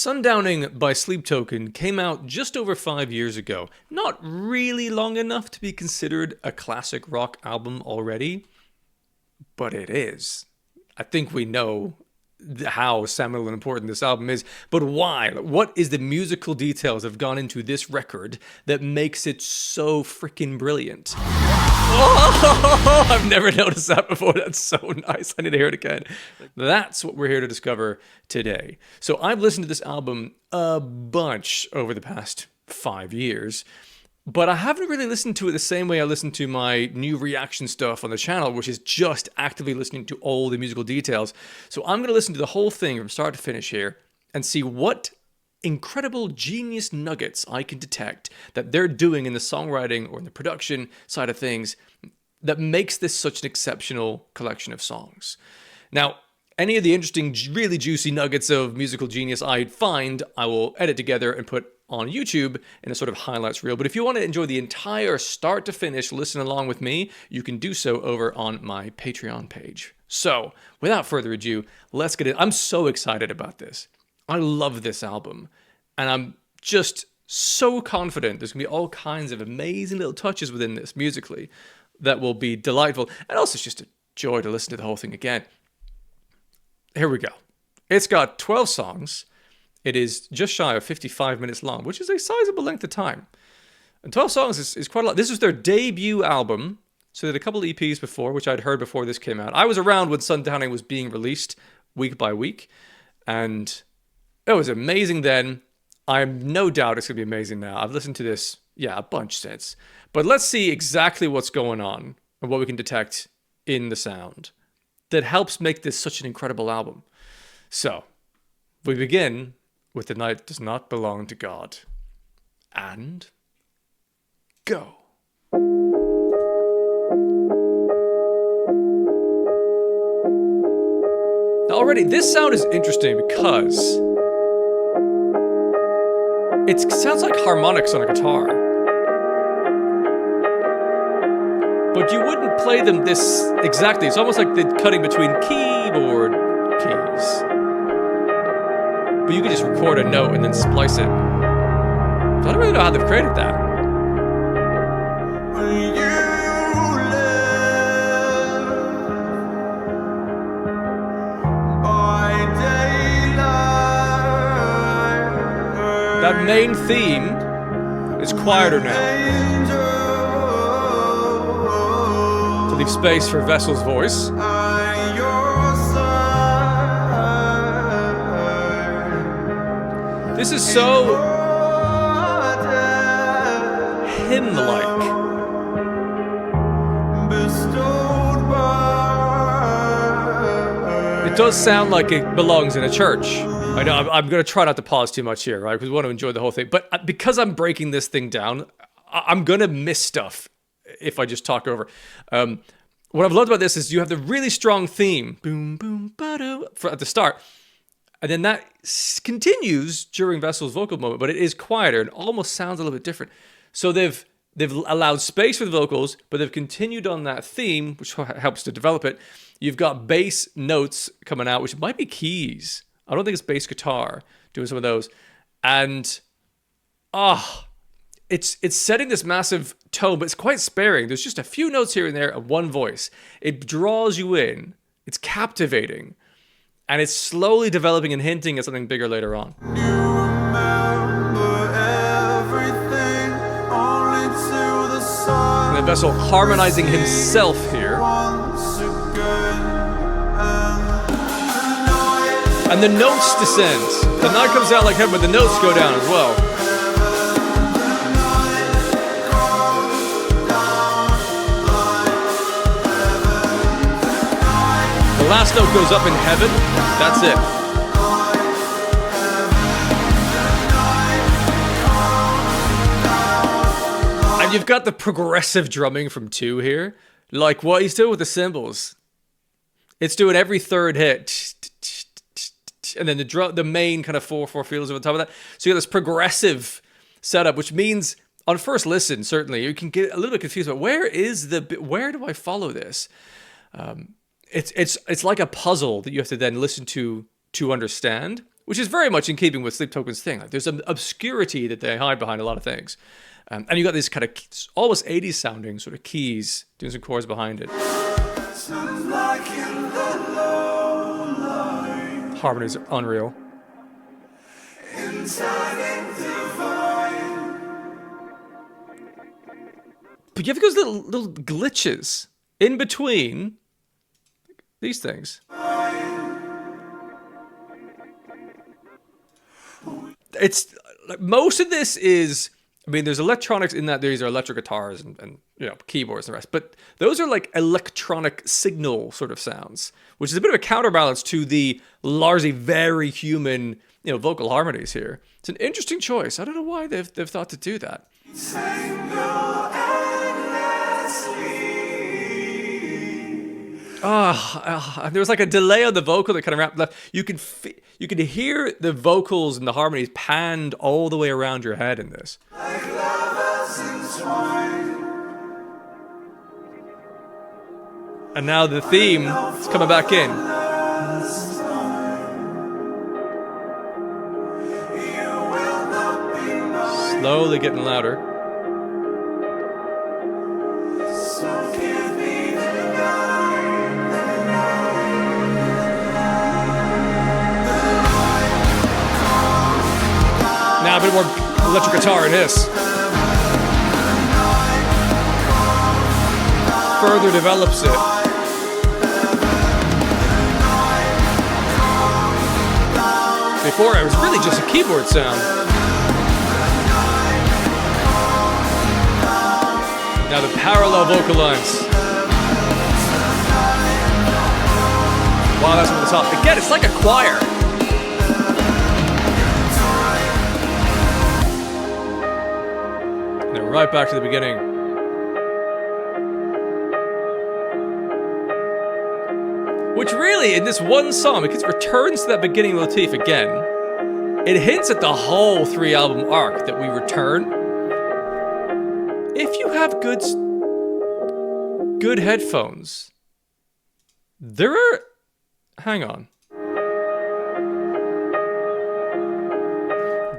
Sundowning by Sleep Token came out just over 5 years ago. Not really long enough to be considered a classic rock album already, but it is. I think we know how seminal and important this album is, but why? What is the musical details that have gone into this record that makes it so freaking brilliant? Oh, I've never noticed that before. That's so nice. I need to hear it again. That's what we're here to discover today. So I've listened to this album a bunch over the past 5 years, but I haven't really listened to it the same way I listen to my new reaction stuff on the channel, which is just actively listening to all the musical details. So I'm going to listen to the whole thing from start to finish here and see what incredible genius nuggets I can detect that they're doing in the songwriting or in the production side of things that makes this such an exceptional collection of songs. Now, any of the interesting, really juicy nuggets of musical genius I find, I will edit together and put on YouTube in a sort of highlights reel. But if you want to enjoy the entire start to finish, listen along with me, you can do so over on my Patreon page. So, without further ado, let's get it. I'm so excited about this. I love this album, and I'm just so confident there's going to be all kinds of amazing little touches within this musically that will be delightful, and also it's just a joy to listen to the whole thing again. Here we go. It's got 12 songs. It is just shy of 55 minutes long, which is a sizable length of time. And 12 songs is quite a lot. This was their debut album, so they had a couple of EPs before, which I'd heard before this came out. I was around when Sundowning was being released week by week, and it was amazing then. I'm no doubt it's going to be amazing now. I've listened to this, a bunch since. But let's see exactly what's going on and what we can detect in the sound that helps make this such an incredible album. So, we begin with The Night Does Not Belong to God. And go. Now already, this sound is interesting because it sounds like harmonics on a guitar. But you wouldn't play them this exactly. It's almost like they're cutting between keyboard keys. But you could just record a note and then splice it. So I don't really know how they've created that. That main theme is quieter now. To leave space for Vessel's voice. This is so hymn-like. It does sound like it belongs in a church. I know, I'm going to try not to pause too much here, right? Because we want to enjoy the whole thing. But because I'm breaking this thing down, I'm going to miss stuff if I just talk over. What I've loved about this is you have the really strong theme, boom, boom, ba-do, at the start. And then that continues during Vessel's vocal moment, but it is quieter and almost sounds a little bit different. So they've allowed space for the vocals, but they've continued on that theme, which helps to develop it. You've got bass notes coming out, which might be keys. I don't think it's bass guitar doing some of those. And, it's setting this massive tone, but it's quite sparing. There's just a few notes here and there and one voice. It draws you in. It's captivating. And it's slowly developing and hinting at something bigger later on. And then Vessel harmonizing himself here. And the notes descend. The night comes out like heaven, but the notes go down as well. The last note goes up in heaven. That's it. And you've got the progressive drumming from 2 here. Like what he's doing with the cymbals. It's doing every third hit. And then the main kind of 4/4 feels over the top of that. So you got this progressive setup, which means on first listen, certainly you can get a little bit confused about where do I follow this? It's like a puzzle that you have to then listen to understand, which is very much in keeping with Sleep Token's thing. Like, there's an obscurity that they hide behind a lot of things. And you got these kind of almost 80s sounding sort of keys doing some chords behind it. Harmonies are unreal. But you have those little glitches in between these things. It's like most of this is, I mean, there's electronics in that. These are electric guitars and keyboards and the rest. But those are like electronic signal sort of sounds, which is a bit of a counterbalance to the largely very human, vocal harmonies here. It's an interesting choice. I don't know why they've thought to do that. There was like a delay on the vocal that kind of wrapped left. You could hear the vocals and the harmonies panned all the way around your head in this. Like lovers entwined. And now the theme is coming back in. Slowly getting louder. Now a bit more electric guitar in this. Further develops it. Before it was really just a keyboard sound. Now the parallel vocal lines. Wow, that's over the top. Again, it's like a choir. Right back to the beginning. Which really, in this one song, because it returns to that beginning motif again, it hints at the whole 3-album arc that we return. If you have good headphones, there are... Hang on.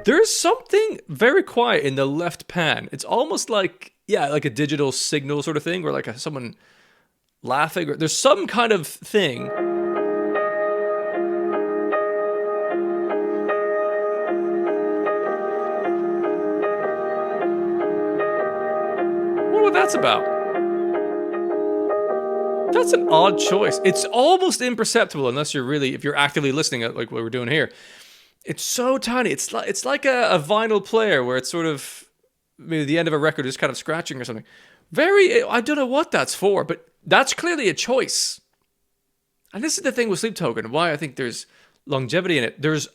There's something very quiet in the left pan. It's almost like, like a digital signal sort of thing, or like someone laughing, or there's some kind of thing. I wonder what that's about. That's an odd choice. It's almost imperceptible unless if you're actively listening at like what we're doing here. It's so tiny. It's like a vinyl player where it's sort of maybe the end of a record is kind of scratching or something. I don't know what that's for, but that's clearly a choice. And this is the thing with Sleep Token, why I think there's longevity in it. There's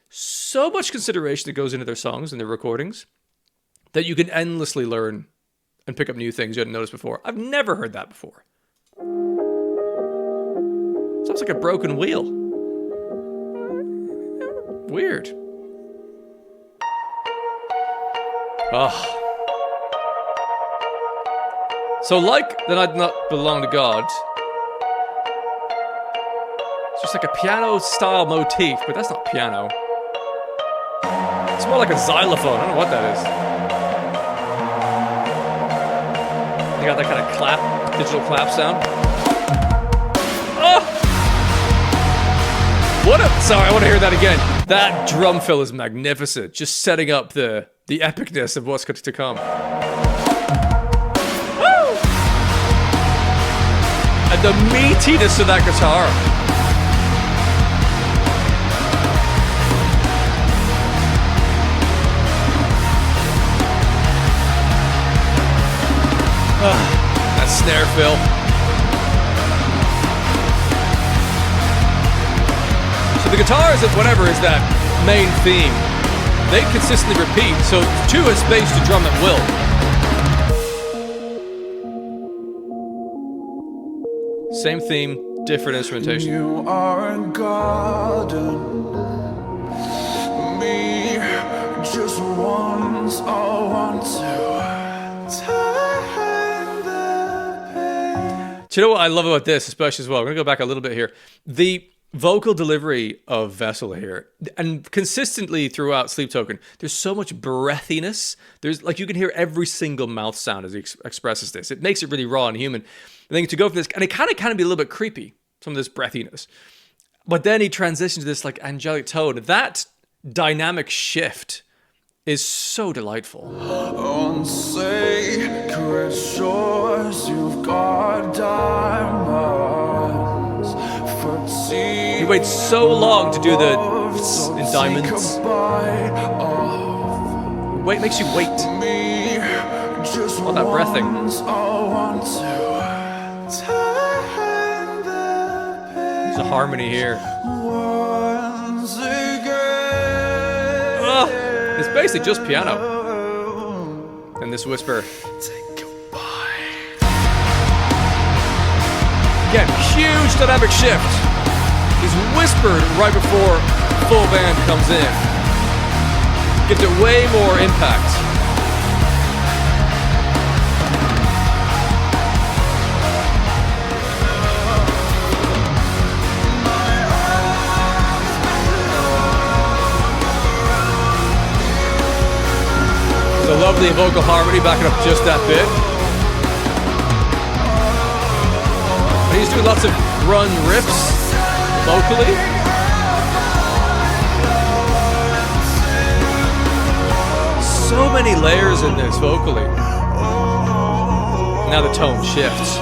so much consideration that goes into their songs and their recordings that you can endlessly learn and pick up new things you hadn't noticed before. I've never heard that before. Sounds like a broken wheel. Weird. So like that I do not belong to God. It's just like a piano style motif, but that's not piano. It's more like a xylophone. I don't know what that is. You got that kind of digital clap sound. Sorry, I want to hear that again. That drum fill is magnificent. Just setting up the epicness of what's to come. Woo! And the meatiness of that guitar. That snare fill. So the guitars and whatever is that main theme, they consistently repeat, so 2 has space to drum at will. Same theme, different instrumentation. You are a garden, me just once I want to turn the page. Do you know what I love about this, especially as well? We're gonna go back a little bit here. vocal delivery of Vessel here, and consistently throughout Sleep Token, there's so much breathiness. There's like, you can hear every single mouth sound as he expresses this. It makes it really raw and human. I think to go for this, and it kind of be a little bit creepy, some of this breathiness. But then he transitions to this like angelic tone. That dynamic shift is so delightful. On sacred shores, you've got diamonds. He waits so long to do the in diamonds. Wait, makes you wait. Oh, that breathing. There's a harmony here. Oh, it's basically just piano. And this whisper. Again, huge dynamic shift. He's whispered right before full band comes in. Gives it way more impact. There's a lovely vocal harmony backing up just that bit. And he's doing lots of run riffs vocally. So many layers in this vocally. Now the tone shifts.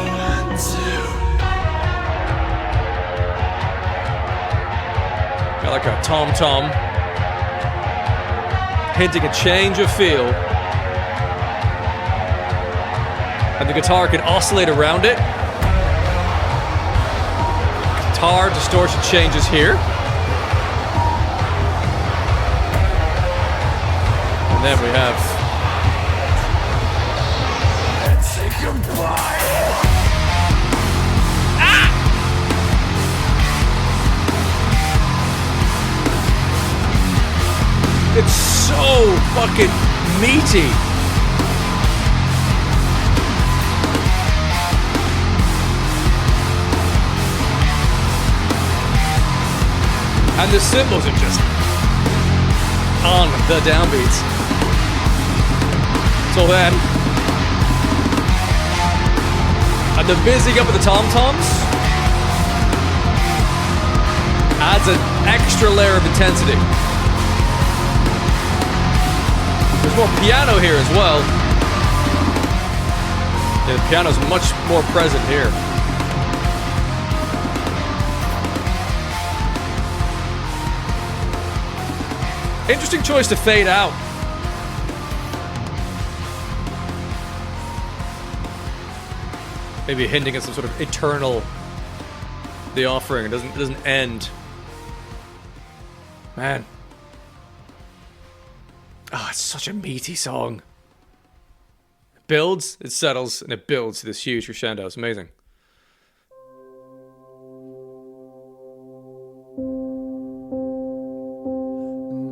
Got like a tom-tom, hinting a change of feel. And the guitar can oscillate around it. Guitar distortion changes here. And then we have Let's say goodbye. Ah! It's so fucking meaty. And the cymbals are just on the downbeats. So then, and the busying up of the tom-toms adds an extra layer of intensity. There's more piano here as well. Yeah, the piano's much more present here. Interesting choice to fade out. Maybe hinting at some sort of eternal the offering. It doesn't end. Man. Ah, it's such a meaty song. It builds, it settles, and it builds to this huge crescendo. It's amazing.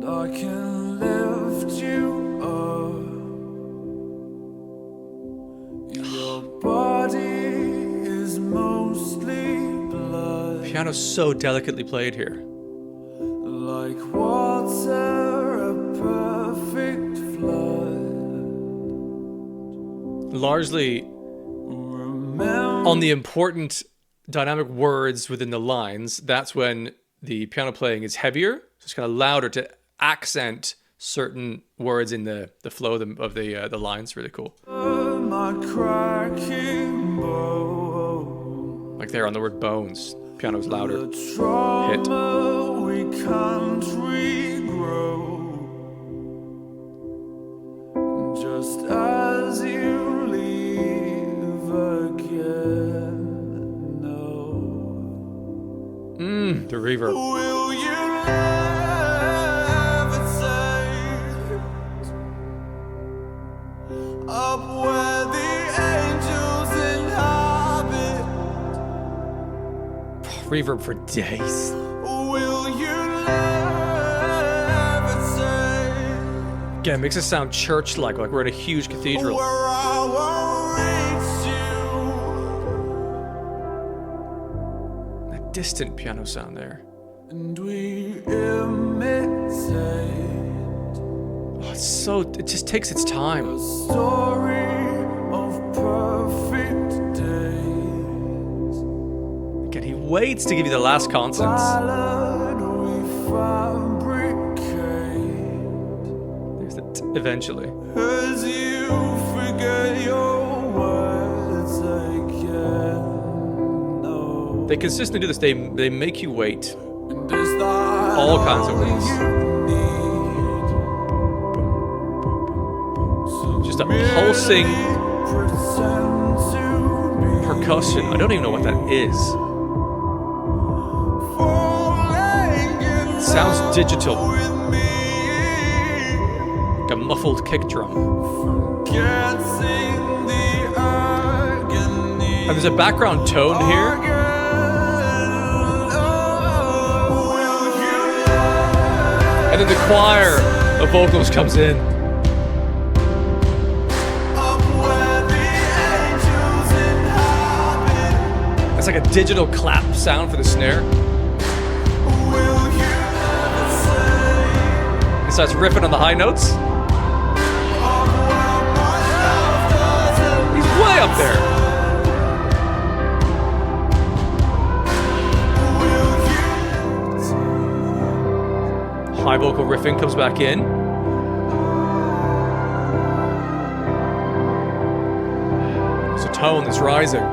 I can lift you up. Your body is mostly blood. Piano's so delicately played here. Like water, a perfect flood. Largely on the important dynamic words within the lines, that's when the piano playing is heavier. So it's kind of louder to accent certain words in the flow of the lines. Really cool. Like there on the word bones, piano's louder. Hit. We can't regrow. Just as you leave again. No. The reverb. Will you up where the angels inhabit? Reverb for days. Will you levitate? Again, makes it sound church-like we're in a huge cathedral. Where I won't reach you. That distant piano sound there. And we imitate Oh, it just takes its time. a story of perfect days. Again, he waits to give you the last consonants. Ballad we fabricate There's the eventually. as you forget your words again. No. They consistently do this. They make you wait. And is that All kinds of all ways. you need? So Just a pulsing pretend to be percussion. I don't even know what that is. falling in Sounds digital. love with me. Like a muffled kick drum. Forgetting the agony. And there's a background tone here. And then the choir of vocals comes in. It's like a digital clap sound for the snare. It starts riffing on the high notes. He's way up there. High vocal riffing comes back in. It's a tone that's rising.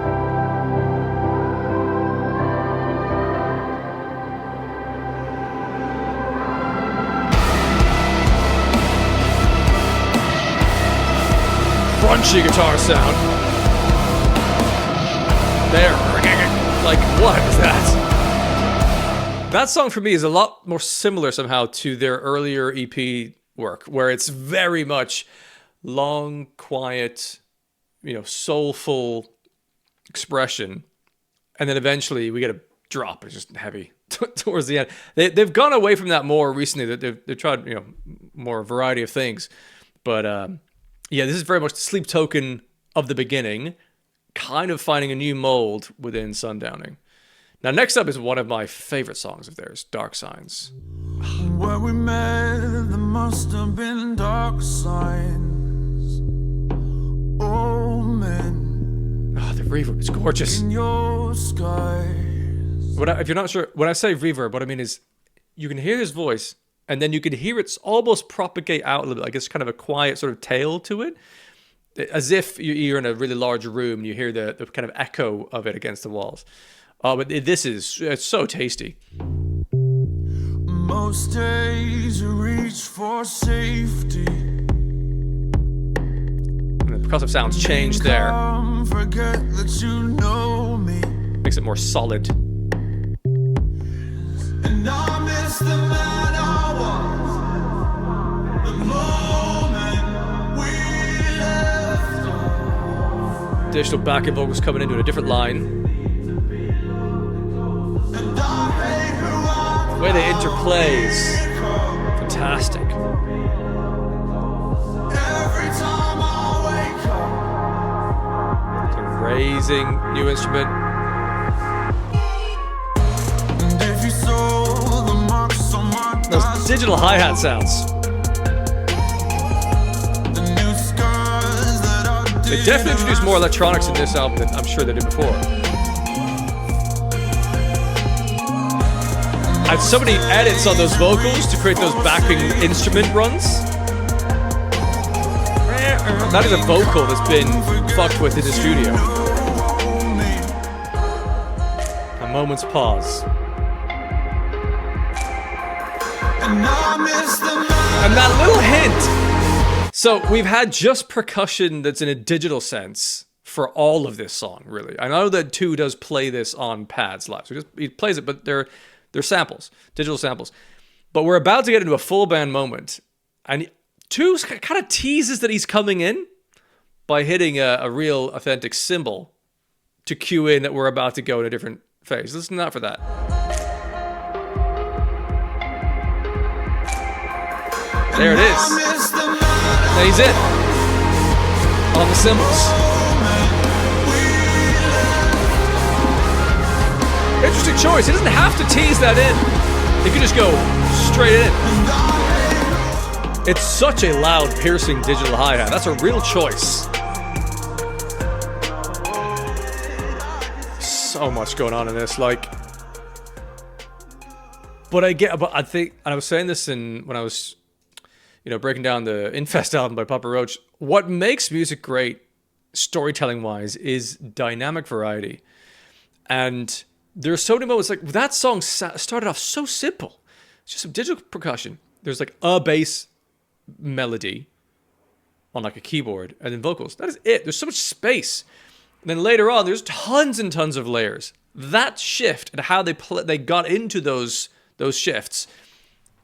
Crunchy guitar sound. There. Like, what is that? That song for me is a lot more similar somehow to their earlier EP work, where it's very much long, quiet, soulful expression. And then eventually we get a drop. It's just heavy towards the end. They've gone away from that more recently. They've tried, more variety of things. But yeah, this is very much the Sleep Token of the beginning, kind of finding a new mold within Sundowning. Now, next up is one of my favorite songs of theirs, Dark Signs. Where we met, there must have been dark signs. Oh, men Oh, the reverb, it's gorgeous. in your skies. If you're not sure, when I say reverb, what I mean is you can hear his voice, and then you can hear it almost propagate out a little bit, like it's kind of a quiet sort of tail to it, as if you're in a really large room and you hear the kind of echo of it against the walls. Oh, but it's so tasty. Most days you reach for safety. And the percussive sounds change there. Come forget that you know me. Makes it more solid. And I miss the man I was. The moment we left off. Additional backing vocals coming into a different line. And I hate who I The way they interplays, fantastic. every time I wake up. So raising new instrument. And if you saw the marks on my Those thighs, digital hi-hat sounds. the new scars that I They did definitely introduced more electronics in this album than I'm sure they did before. And so many edits on those vocals to create those backing instrument runs. That is a vocal that's been fucked with in the studio. A moment's pause. And I miss the man. And that little hint. So we've had just percussion that's in a digital sense for all of this song, really. I know that 2 does play this on pads live. So he plays it, but they're samples, digital samples. But we're about to get into a full band moment. And 2 kind of teases that he's coming in by hitting a real authentic cymbal to cue in that we're about to go in a different phase. Listen out for that. There it I is. miss the man. Now he's in on the cymbals. Interesting choice. He doesn't have to tease that in. He can just go straight in. It's such a loud, piercing digital hi-hat. That's a real choice. So much going on in this, like. But I think, and I was saying this when I was, breaking down the Infest album by Papa Roach. What makes music great, storytelling-wise, is dynamic variety. And there are so many moments, like, that song started off so simple. It's just some digital percussion. There's like a bass melody on like a keyboard, and then vocals. That is it. There's so much space. And then later on, there's tons and tons of layers. That shift and how they got into those shifts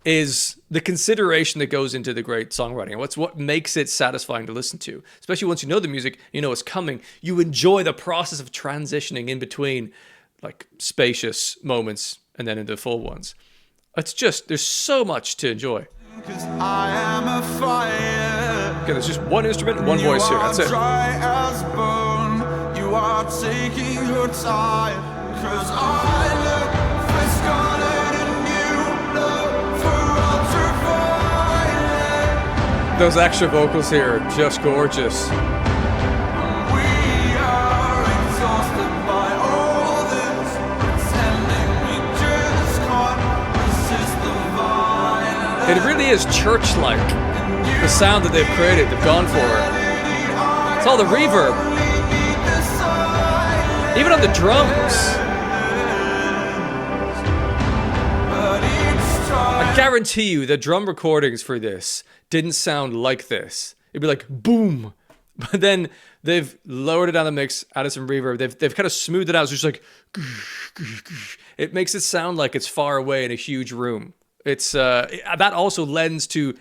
is the consideration that goes into the great songwriting. What makes it satisfying to listen to, especially once you know the music, you know it's coming. You enjoy the process of transitioning in between, like, spacious moments and then into full ones. It's just, there's so much to enjoy. I am a fire. Okay, there's just one instrument and one voice here. That's it. Dry as bone. You are taking your time. 'Cause I look for scarlet and you look for ultraviolet. Those extra vocals here are just gorgeous. We are exhausted by all this pretending we just can't resist the violence. It really is church-like. The sound that they've created, they've gone for. It's all the reverb. Even on the drums. I guarantee you the drum recordings for this didn't sound like this. It'd be like boom. But then they've lowered it down the mix, added some reverb. They've kind of smoothed it out. So it's just like it makes it sound like it's far away in a huge room. It's that also lends to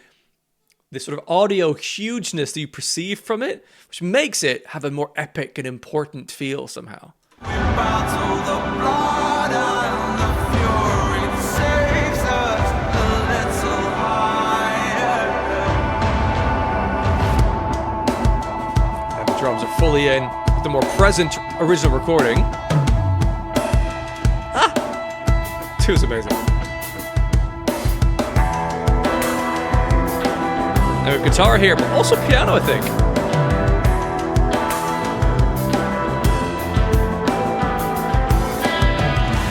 this sort of audio hugeness that you perceive from it, which makes it have a more epic and important feel somehow. We battle the blood and the fury saves us a little higher. And the drums are fully in with the more present original recording. It was amazing. Now we have guitar here, but also piano, I think.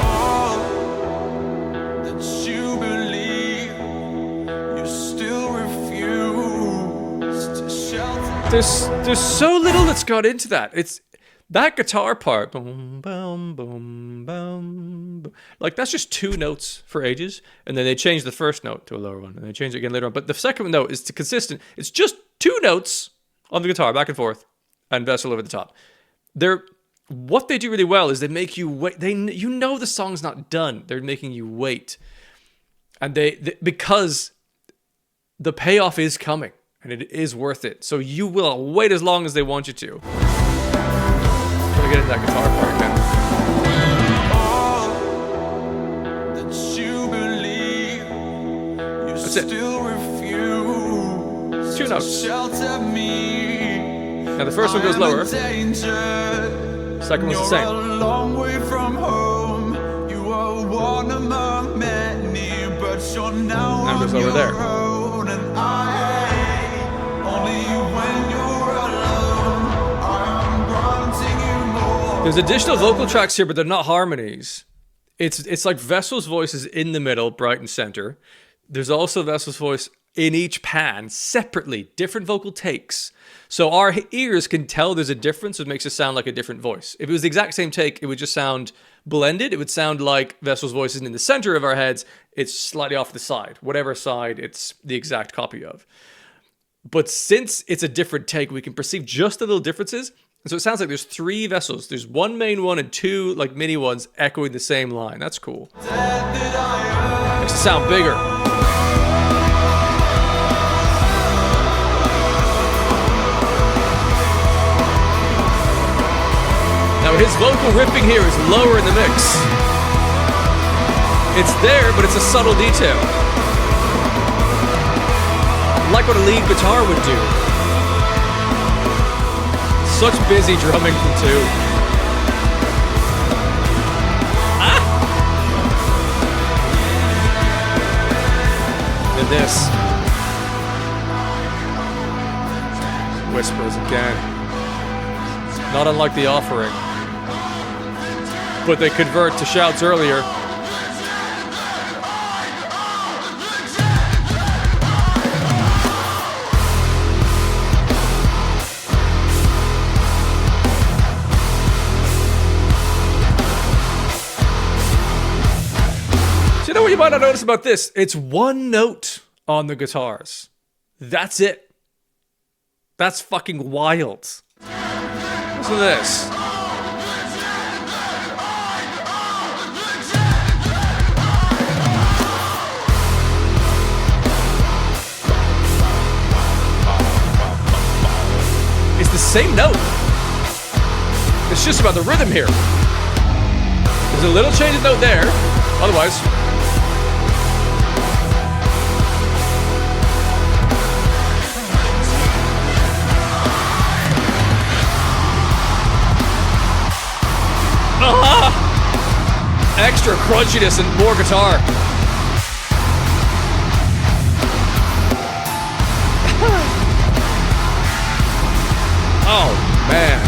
All that you believe, you still refuse to shelter. There's so little that's got into that. It's that guitar part. Boom, boom, boom, boom, boom. Like, that's just two notes for ages, and then they change the first note to a lower one, and they change it again later on. But the second note is consistent. It's just two notes on the guitar, back and forth, and Vessel over the top. What they do really well is they make you wait. You know the song's not done. They're making you wait, and because the payoff is coming, and it is worth it. So you will wait as long as they want you to. I'm gonna get into that guitar part now. All that you believe, you That's it. still refuse Two to notes. shelter me. Now the first one goes lower. Second one's the You're same. a long way from home. You are one among many, but you're now Now it goes on over your there. own. And only when you're alone, I'm granting you more. There's additional vocal tracks here, but they're not harmonies. It's like Vessel's voice is in the middle, bright and center. There's also Vessel's voice in each pan, separately, different vocal takes. So our ears can tell there's a difference. It makes it sound like a different voice. If it was the exact same take, it would just sound blended. It would sound like Vessel's voice isn't in the center of our heads. It's slightly off the side, whatever side it's the exact copy of. But since it's a different take, we can perceive just the little differences. And so it sounds like there's three Vessels. There's one main one and two like mini ones echoing the same line. That's cool. Makes it sound bigger. Now his vocal ripping here is lower in the mix. It's there, but it's a subtle detail. Like what a lead guitar would do. Such busy drumming from two. Ah! And this. Whispers again. Not unlike the offering. But they convert to shouts earlier. So you know what you might not notice about this? It's one note on the guitars. That's it. That's fucking wild. Listen to this. It's the same note. It's just about the rhythm here. There's a little change of note there. Otherwise... extra crunchiness and more guitar. Oh, man.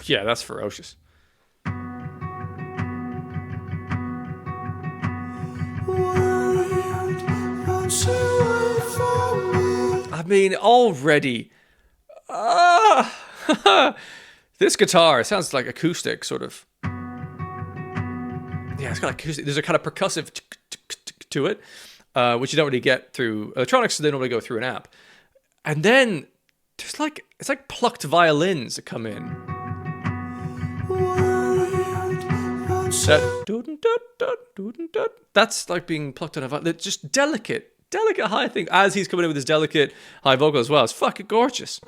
Yeah, that's ferocious. I mean, already, this guitar sounds like acoustic, sort of. Yeah, it's got acoustic. There's a kind of percussive to it, which you don't really get through electronics. So they normally go through an amp, and then there's like it's like plucked violins that come in. That's like being plucked on a violin. It's just delicate high thing as he's coming in with his delicate high vocal as well. It's fucking gorgeous.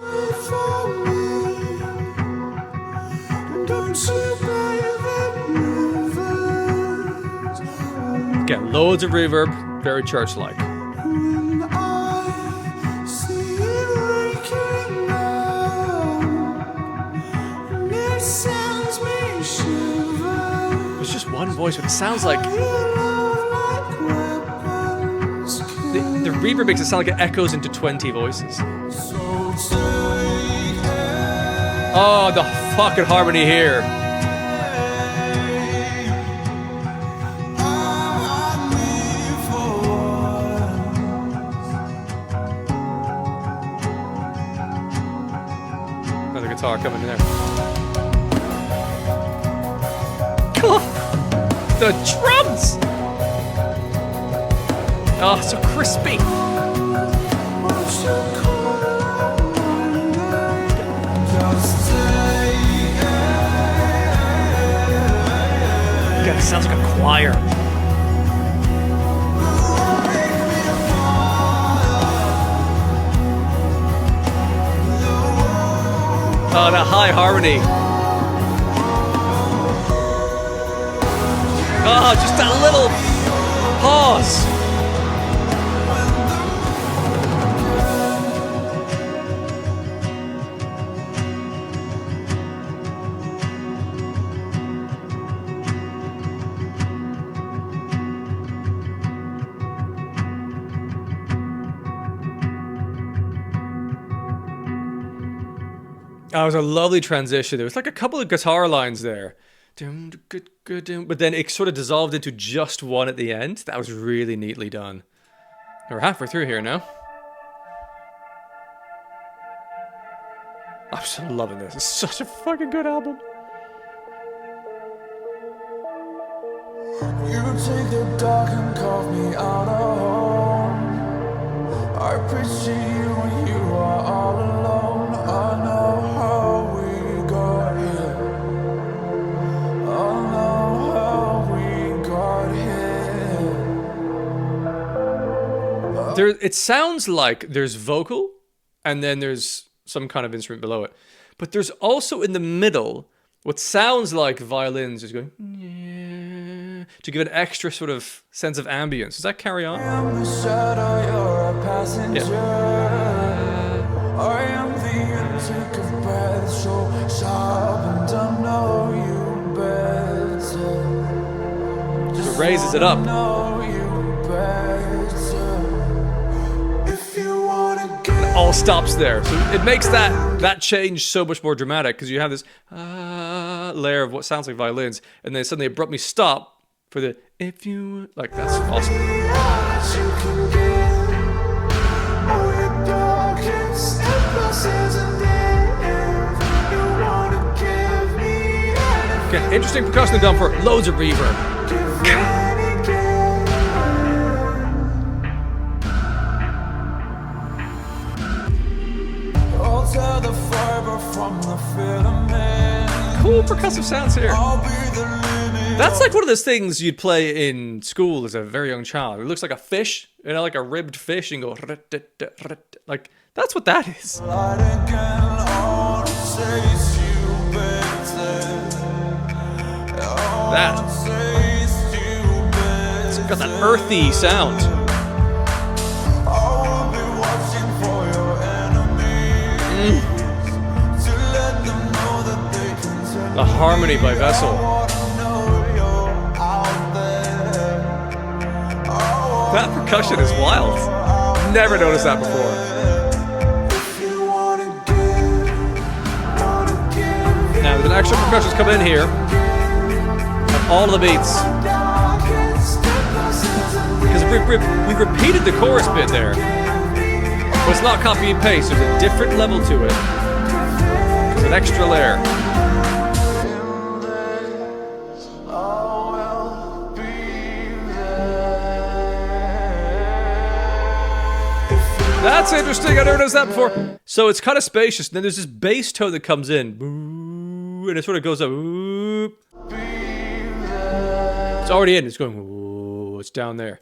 Again, loads of reverb, very church-like. There's just one voice, but it sounds like... The reverb makes it sound like it echoes into 20 voices. Oh, the fucking harmony here. Another guitar coming in there. The drums! Oh, so crispy. God, it sounds like a choir. Oh, that high harmony. Oh, just that little pause. Oh, it was a lovely transition. There was like a couple of guitar lines there. But then it sort of dissolved into just one at the end. That was really neatly done. We're halfway through here now. I'm just loving this. It's such a fucking good album. You take the dark and carve me out of home. I picture you when you are all alone. I know how we got here. I know how we got here. It sounds like there's vocal and then there's some kind of instrument below it. But there's also in the middle what sounds like violins is going to give an extra sort of sense of ambience. Does that carry on? I am the shadow, you're a passenger. I am the intake of breath. raises it up. It all stops there. So it makes that change so much more dramatic because you have this layer of what sounds like violins, and then suddenly abruptly stop for the if you like. That's awesome. Okay, interesting percussion done for loads of reverb. Cool percussive sounds here. That's like one of those things you'd play in school as a very young child. It looks like a fish, you know, like a ribbed fish, and go like that's what that is. That. It's got that earthy sound. The harmony by Vessel. That percussion is wild. Never noticed that before. Now, with an extra percussions come in here, on all of the beats. Because we repeated the chorus bit there. But it's not copy and paste, there's a different level to it. There's an extra layer. That's interesting, I never noticed that before. So it's kind of spacious, and then there's this bass tone that comes in. Boo, and it sort of goes up. Boo. It's already in, it's going, ooh, it's down there.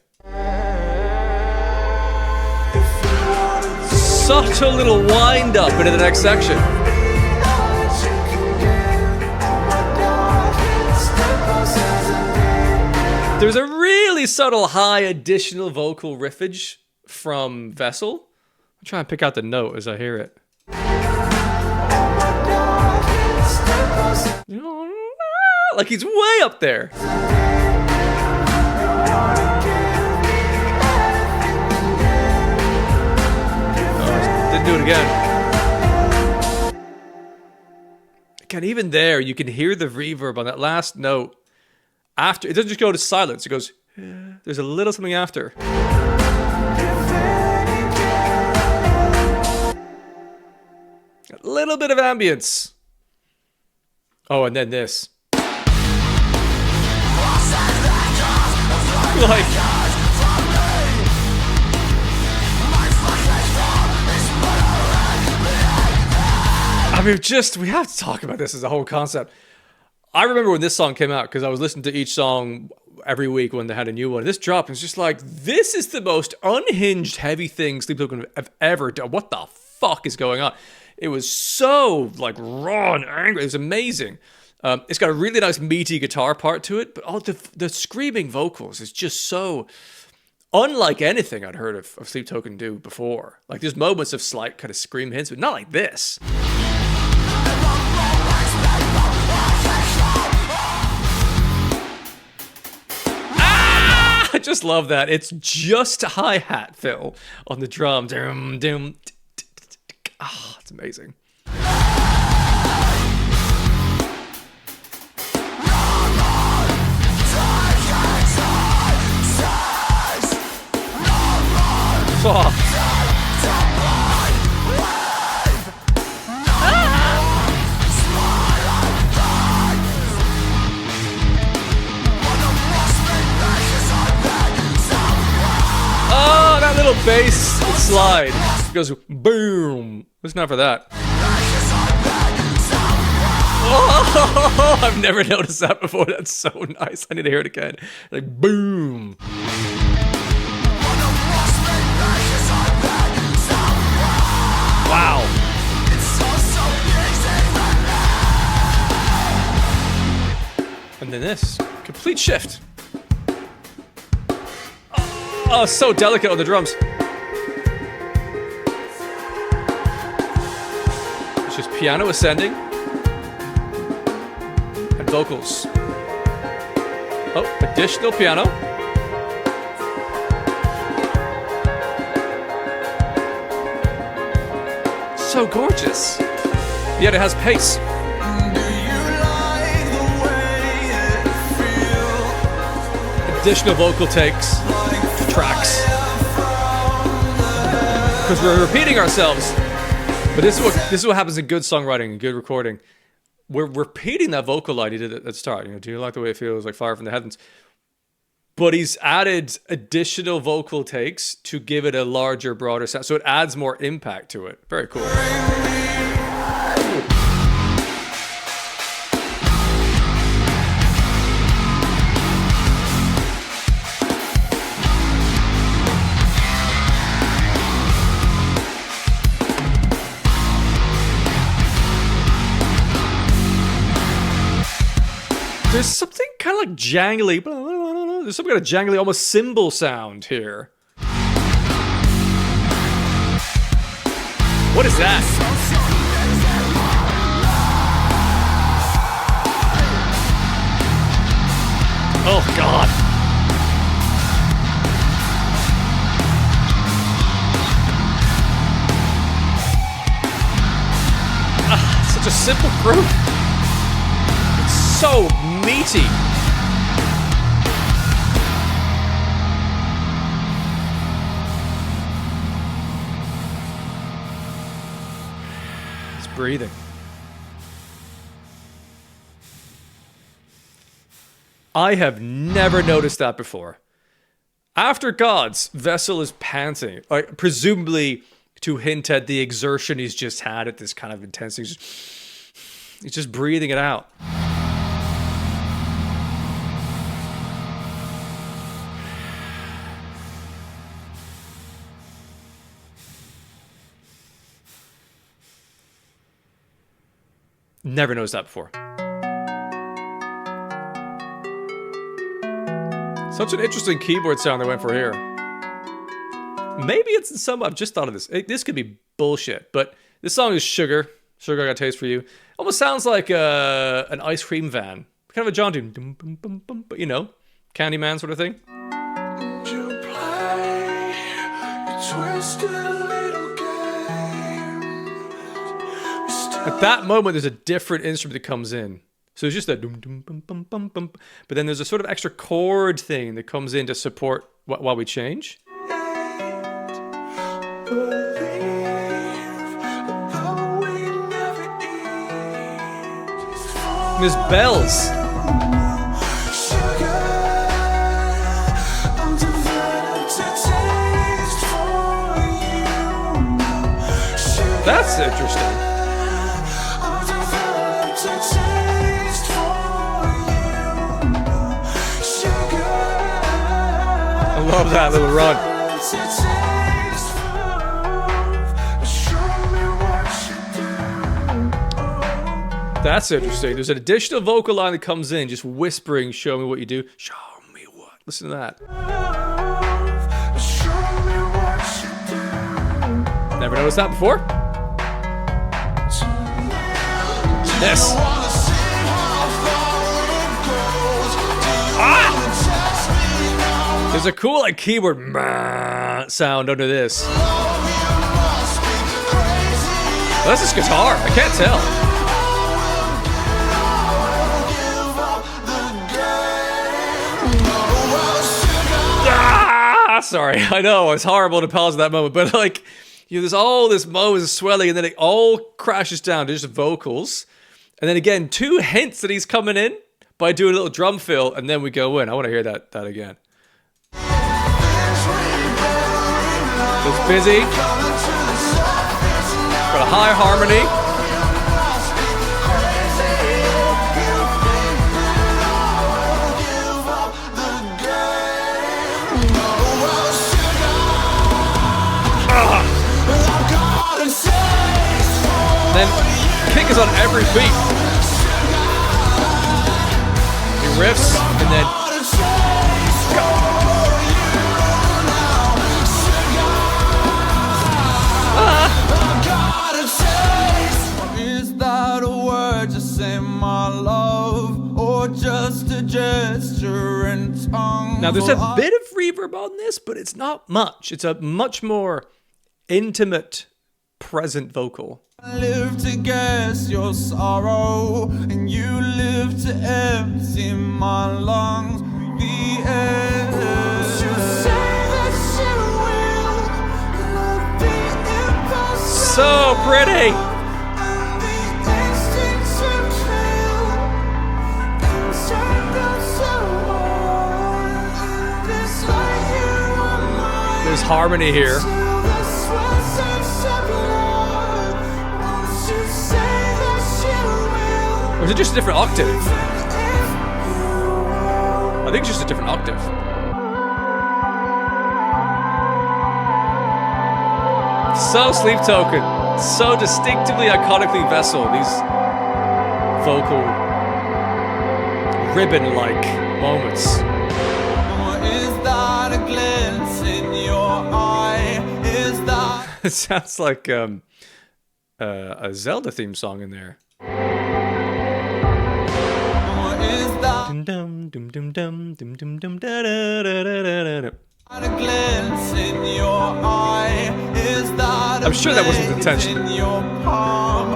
Subtle little wind up into the next section. There's a really subtle high additional vocal riffage from Vessel. I'm trying to pick out the note as I hear it. Like he's way up there. Oh, didn't do it again. Again, even there, you can hear the reverb on that last note. After it doesn't just go to silence, it goes, there's a little something after. A little bit of ambience. Oh, and then this. Like, I mean, we have to talk about this as a whole concept. I remember when this song came out because I was listening to each song every week when they had a new one. This dropped and it's just like, this is the most unhinged heavy thing Sleep Token have ever done. What the fuck is going on? It was so like raw and angry. It was amazing. It's got a really nice meaty guitar part to it, but all the screaming vocals is just so unlike anything I'd heard of Sleep Token do before. Like there's moments of slight kind of scream hints, but not like this. I just love that. It's just a hi-hat fill on the drums. Ah, it's amazing. Soft. Oh, that little bass slide. It goes boom. Listen out for that. Oh, I've never noticed that before. That's so nice. I need to hear it again. Like boom. Wow. And then this. Complete shift. Oh, so delicate on the drums. It's just piano ascending and vocals. Oh, additional piano. So gorgeous. Yet it has pace. Additional vocal takes, tracks. Because we're repeating ourselves. But this is what happens in good songwriting and good recording. We're repeating that vocal line he did at the start. You know, do you like the way it feels like fire from the heavens? But he's added additional vocal takes to give it a larger, broader sound. So it adds more impact to it. Very cool. There's something kind of like jangly. There's some kind of jangly, almost cymbal sound here. What is that? Oh, God. Such a simple groove. It's so meaty. It's breathing. I have never noticed that before. After God's, Vessel is panting, presumably to hint at the exertion he's just had at this kind of intensity. He's just breathing it out. Never noticed that before. Such an interesting keyboard sound they went for here. Maybe it's in some... I've just thought of this. This could be bullshit, but this song is Sugar. Sugar, I Got a Taste for You. Almost sounds like an ice cream van. Kind of a John Doe. But you know, Candyman sort of thing. You play your twisted little game. At that moment, there's a different instrument that comes in. So it's just that dum dum bum bum bum bum. But then there's a sort of extra chord thing that comes in to support while we change. And there's bells. That's interesting. I love that little run. That's interesting. There's an additional vocal line that comes in, just whispering, show me what you do. Show me what. Listen to that. Never noticed that before. This. There's a cool like keyboard sound under this. Well, that's just guitar. I can't tell. Sorry, I know it's horrible to pause at that moment, but like, you know, there's all this Moses swelling, and then it all crashes down to just vocals, and then again, two hints that he's coming in by doing a little drum fill, and then we go in. I want to hear that again. It's busy. Got a high harmony. Then kick is on every beat. He riffs and then Is that a word to say my love, or just a gesture and tongue. Now, there's a bit of reverb on this, but it's not much. It's a much more intimate, present vocal. I live to guess your sorrow, and you live to empty my lungs. The air. You say that you will love the impossible. So pretty. And the instinct to kill can turn out so hard. This light you are mine. There's harmony here. Till the sweat starts to blood. Won't you say that you will? Or is it just a different octave? I think it's just a different octave. So Sleep Token. So distinctively, iconically Vessel. These vocal ribbon-like moments. Or is that a glint in your eye? Is that It sounds like a Zelda theme song in there. or is that Dum dum dum dum dum dum dum dum da da da da da da. a glint in your eye? Is that a I'm sure that wasn't blade intentional. in your palm?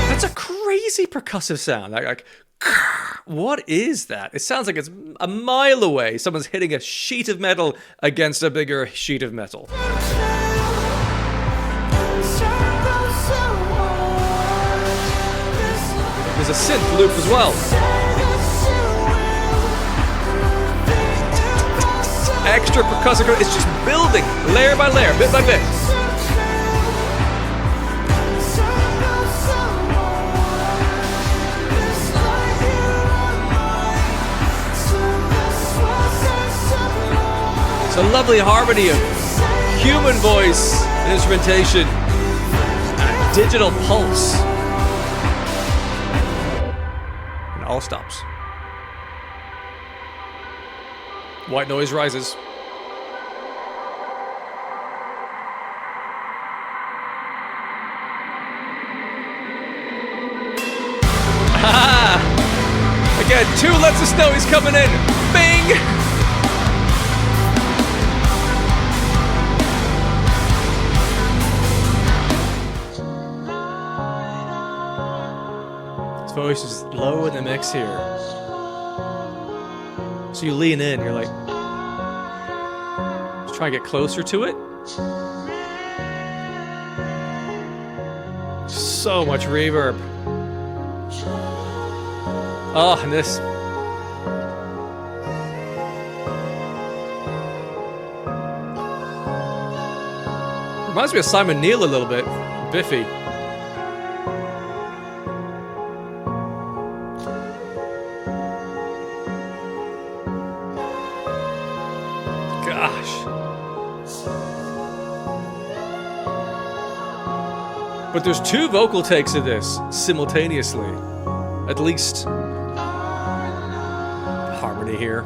That's a crazy percussive sound. Like, what is that? It sounds like it's a mile away. Someone's hitting a sheet of metal against a bigger sheet of metal. There's a synth loop as well. Extra percussive. It's just building layer by layer, bit by bit. It's a lovely harmony of human voice and instrumentation and digital pulse. And it all stops. White noise rises. Again, 2 lets us know he's coming in. Bing! His voice is low in the mix here. So you lean in, you're like, just try and get closer to it. So much reverb. Oh, and this. Reminds me of Simon Neil a little bit. Biffy. Gosh. But there's 2 vocal takes of this simultaneously. At least. Harmony here.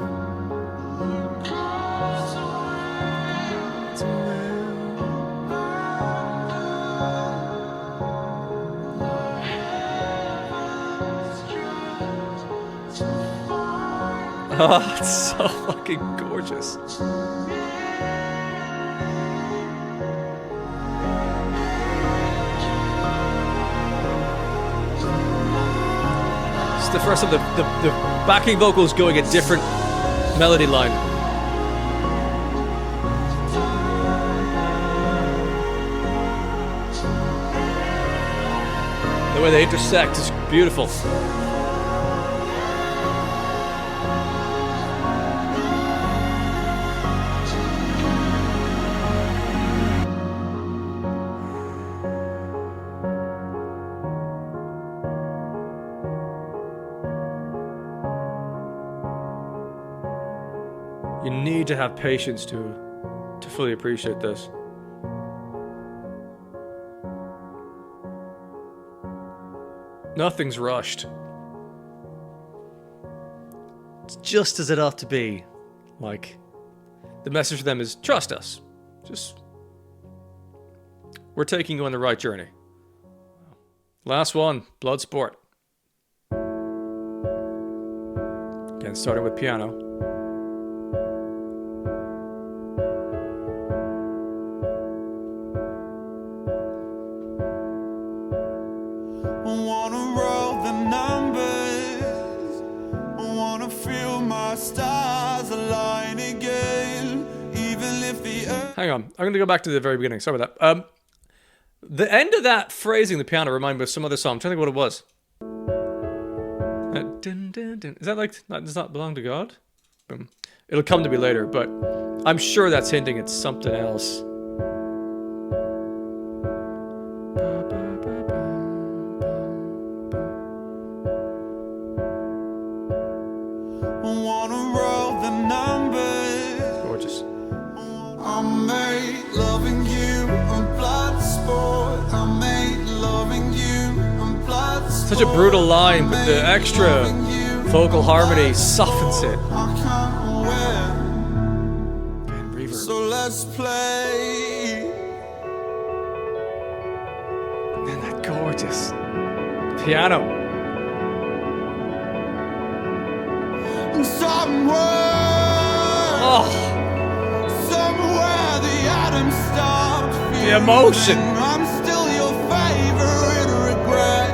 Oh, it's so fucking gorgeous. It's the first time the backing vocals going a different melody line. The way they intersect is beautiful. You need to have patience to fully appreciate this. Nothing's rushed. It's just as it ought to be. Like, the message for them is trust us. Just We're taking you on the right journey. Last one, Bloodsport. Again, starting with piano. I wanna roll the numbers. I wanna feel my stars align again. Even if the earth... Hang on, I'm going to go back to the very beginning. Sorry about that. The end of that phrasing, the piano, reminded me of some other song. I'm trying to think what it was. Dun, dun, dun. Is that like, does not belong to God? Boom. It'll come to me later, but I'm sure that's hinting at something else. I wanna roll the numbers. Gorgeous. I'm made loving you on Bloodsport. I'm made loving you on Bloodsport. Such a brutal line, but the extra vocal harmony softens it. I can't win. And reverb. So let's play. And then that gorgeous piano. Somewhere, Oh, somewhere the atoms stop fusing. the emotion. I'm still your favorite regret.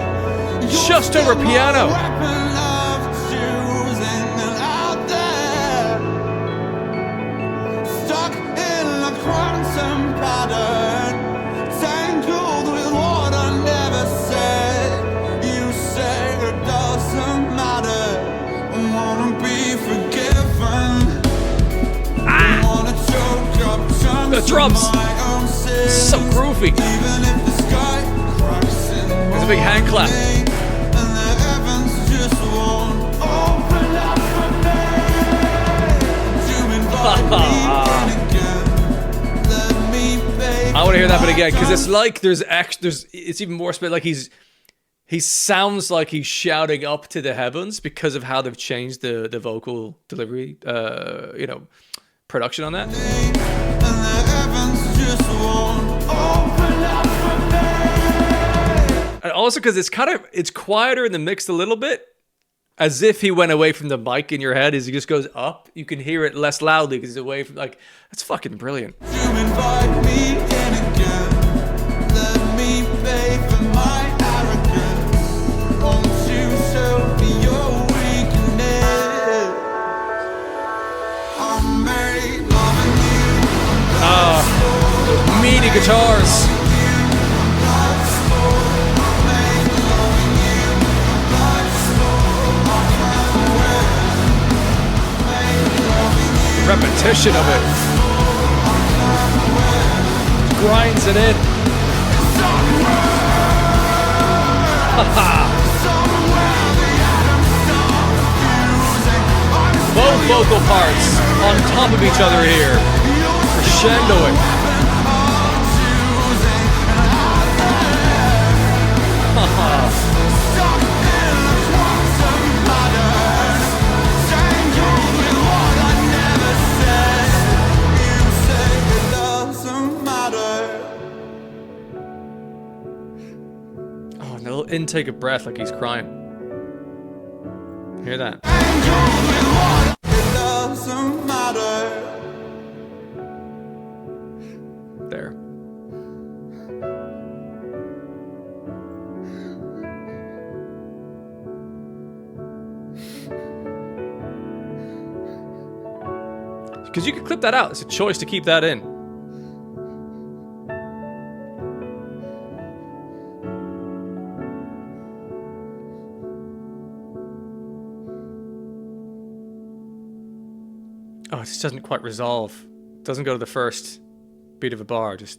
You're Just over still my piano. weapon of choosing. And out there, stuck in a quantum pattern, tangled with what I never said. You say it doesn't matter. I wanna be forgiven. I wanna choke up chunks The drums. of my own sins. So groovy. Even if the sky cracks in There's a big hand clap. morning and the heavens just won't open up for me. You invite me in again. Let me pay I want to hear that for bit again, because my it's like there's it's even more like he sounds like he's shouting up to the heavens because of how they've changed the vocal delivery, production on that. and the heavens just won't open up for me. And also because it's quieter in the mix a little bit, as if he went away from the mic in your head. As he just goes up, you can hear it less loudly because he's away from, like, that's fucking brilliant. You invite me in again. Let me pay for my arrogance. Won't you show me your weakness? I'm made loving you. Meaty guitars. Repetition of it. Grinds it in. Both vocal parts on top of each other here. Crescendoing. Oh, and a little intake of breath like he's crying. Hear that? There. Because you could clip that out. It's a choice to keep that in. Oh, it just doesn't quite resolve. It doesn't go to the first beat of a bar, just...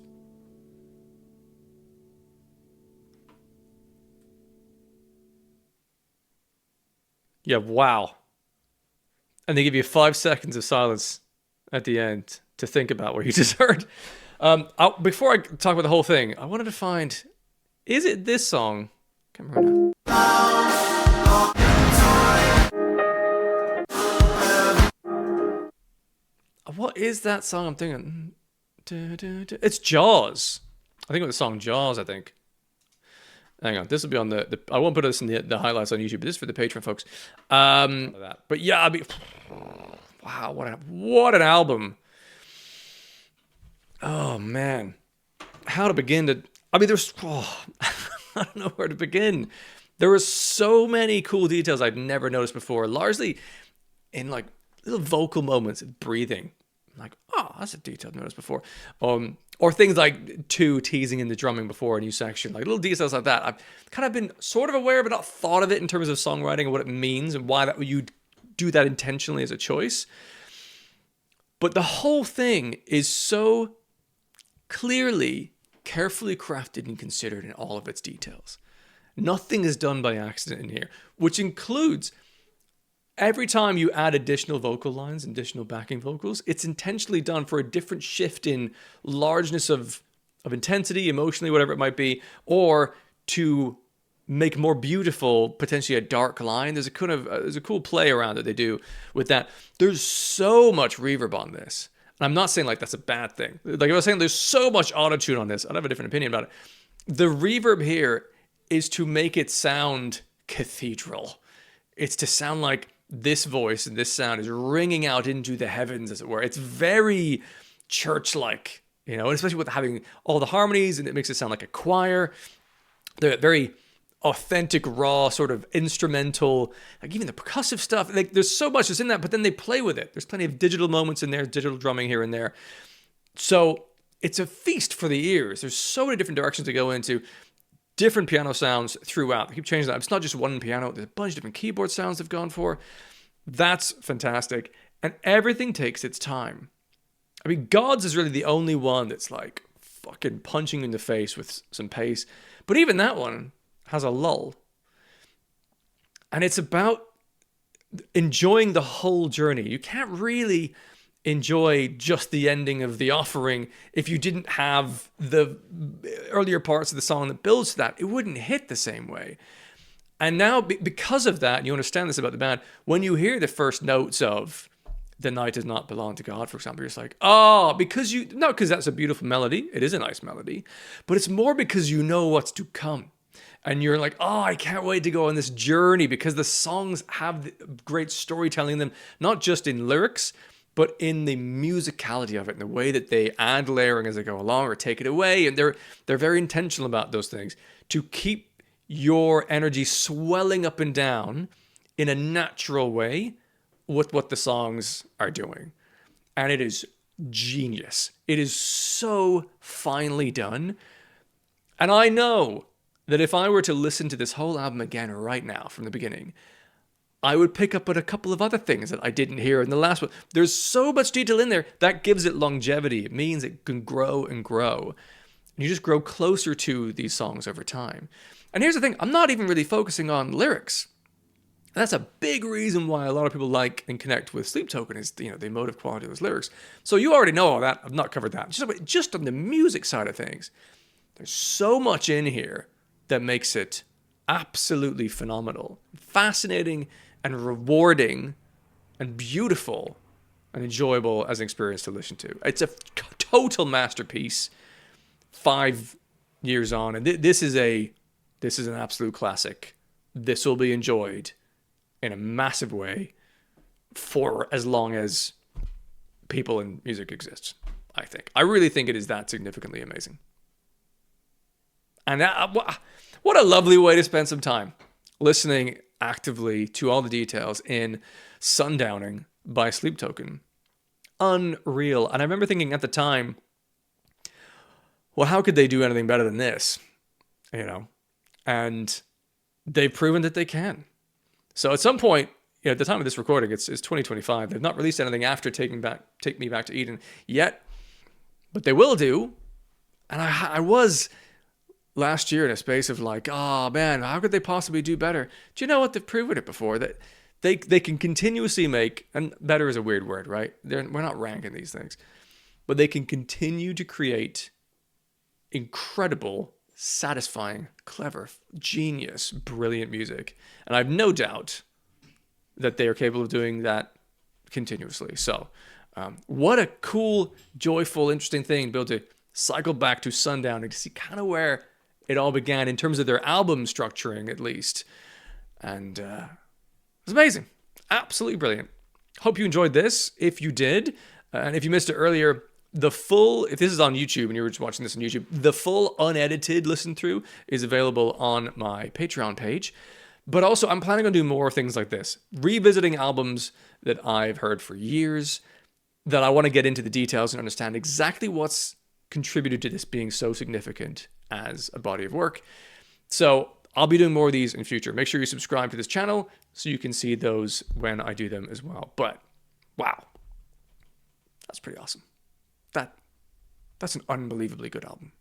Yeah, wow. And they give you 5 seconds of silence at the end to think about what you just heard. Before I talk about the whole thing, I wanted to find... Is it this song? Can't remember now. What is that song I'm thinking? It's Jaws. I think it was the song Jaws, I think. Hang on, this will be on the I won't put this in the highlights on YouTube, but this is for the Patreon folks. But yeah, wow, what an album. Oh man. How to begin to there's I don't know where to begin. There were so many cool details I'd never noticed before, largely in like little vocal moments of breathing. Like, oh, that's a detail I've noticed before. Or things like two teasing in the drumming before a new section, like little details like that. I've kind of been sort of aware, but not thought of it in terms of songwriting and what it means and why that you do that intentionally as a choice. But the whole thing is so clearly, carefully crafted and considered in all of its details. Nothing is done by accident in here, which includes every time you add additional vocal lines, additional backing vocals, it's intentionally done for a different shift in largeness of intensity, emotionally, whatever it might be, or to make more beautiful, potentially a dark line. There's a cool play around that they do with that. There's so much reverb on this. And I'm not saying like that's a bad thing. Like I was saying, there's so much autotune on this. I'd have a different opinion about it. The reverb here is to make it sound cathedral. It's to sound like this voice and this sound is ringing out into the heavens, as it were. It's very church-like, you know, especially with having all the harmonies, and it makes it sound like a choir. They're very authentic, raw, sort of instrumental, like even the percussive stuff. Like there's so much that's in that, but then they play with it. There's plenty of digital moments in there, digital drumming here and there. So it's a feast for the ears. There's so many different directions to go into. Different piano sounds throughout. They keep changing that. It's not just one piano. There's a bunch of different keyboard sounds they've gone for. That's fantastic. And everything takes its time. I mean, Gods is really the only one that's like fucking punching you in the face with some pace. But even that one has a lull. And it's about enjoying the whole journey. You can't really enjoy just the ending of the offering if you didn't have the earlier parts of the song that builds to that. It wouldn't hit the same way. And now, because of that, and you understand this about the band, when you hear the first notes of "The Night Does Not Belong to God," for example, you're just like, oh, not because that's a beautiful melody. It is a nice melody, but it's more because you know what's to come. And you're like, oh, I can't wait to go on this journey, because the songs have great storytelling in them, not just in lyrics, but in the musicality of it, and the way that they add layering as they go along or take it away. And they're very intentional about those things to keep your energy swelling up and down in a natural way with what the songs are doing. And it is genius. It is so finely done. And I know that if I were to listen to this whole album again right now from the beginning, I would pick up on a couple of other things that I didn't hear in the last one. There's so much detail in there that gives it longevity. It means it can grow and grow. And you just grow closer to these songs over time. And here's the thing, I'm not even really focusing on lyrics. That's a big reason why a lot of people like and connect with Sleep Token is, you know, the emotive quality of those lyrics. So you already know all that. I've not covered that. Just on the music side of things, there's so much in here that makes it absolutely phenomenal, fascinating, and rewarding, and beautiful, and enjoyable as an experience to listen to. It's a total masterpiece. 5 years on, and this is an absolute classic. This will be enjoyed in a massive way for as long as people in music exists. I think. I really think it is that significantly amazing. And what a lovely way to spend some time listening actively to all the details in Sundowning by Sleep Token. Unreal. And I remember thinking at the time, well, how could they do anything better than this? You know? And they've proven that they can. So at some point, you know, at the time of this recording, it's 2025. They've not released anything after Take Me Back to Eden yet, but they will do. And I was last year in a space of like, oh man, how could they possibly do better? Do you know what? They've proven it before, that they can continuously make, and better is a weird word, right? We're not ranking these things, but they can continue to create incredible, satisfying, clever, genius, brilliant music. And I have no doubt that they are capable of doing that continuously. So what a cool, joyful, interesting thing to be able to cycle back to Sundowning to see kind of where it all began in terms of their album structuring, at least. And it was amazing. Absolutely brilliant. Hope you enjoyed this. If you did, and if you missed it earlier, if this is on YouTube and you're just watching this on YouTube, the full unedited listen through is available on my Patreon page. But also, I'm planning on doing more things like this, revisiting albums that I've heard for years, that I want to get into the details and understand exactly what's contributed to this being so significant as a body of work. So I'll be doing more of these in future. Make sure you subscribe to this channel so you can see those when I do them as well. But wow, that's pretty awesome. That's an unbelievably good album.